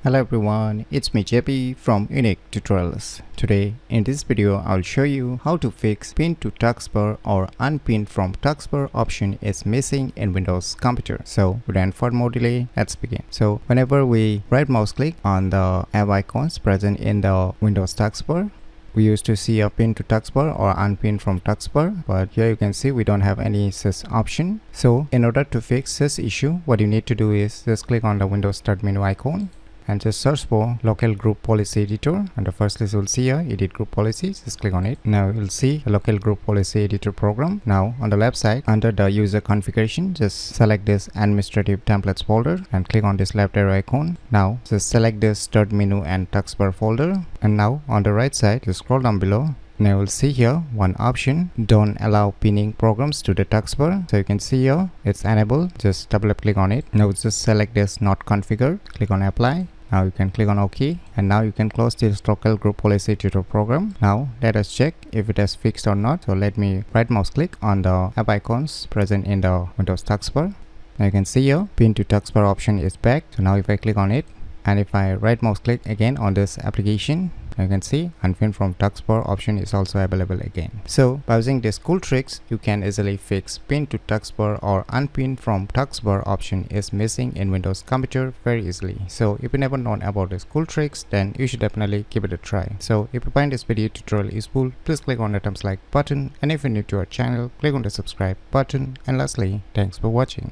Hello everyone, it's me JP from UniqueTutorials. Today in this video I'll show you how to fix pin to taskbar or unpin from taskbar option is missing in Windows computer. So without further more delay, let's begin. So whenever we right mouse click on the app icons present in the Windows taskbar, we used to see a pin to taskbar or unpin from taskbar, but here you can see we don't have any such option. So in order to fix this issue, what you need to do is just click on the Windows Start menu icon and just search for local group policy editor. And the first list you'll see here, edit group policies. Just click on it. Now you'll see the local group policy editor program. Now on the left side under the user configuration, just select this administrative templates folder and click on this left arrow icon. Now just select this start menu and taskbar folder, and now on the right side just scroll down below. Now you'll see here one option, don't allow pinning programs to the taskbar. So you can see here it's enabled. Just double click on it. Now just select this not configured, click on apply. Now you can click on OK, and now you can close this local group policy tutor program. Now let us check if it has fixed or not. So let me right mouse click on the app icons present in the Windows taskbar. Now you can see here pin to taskbar option is back. So now if I click on it and if I right mouse click again on this application, you can see unpin from taskbar option is also available again. So by using these cool tricks, you can easily fix pin to taskbar or unpin from taskbar option is missing in Windows computer very easily. So if you never known about these cool tricks, then you should definitely give it a try. So if you find this video tutorial useful, please click on the thumbs like button, and if you're new to our channel, click on the subscribe button, and lastly, thanks for watching.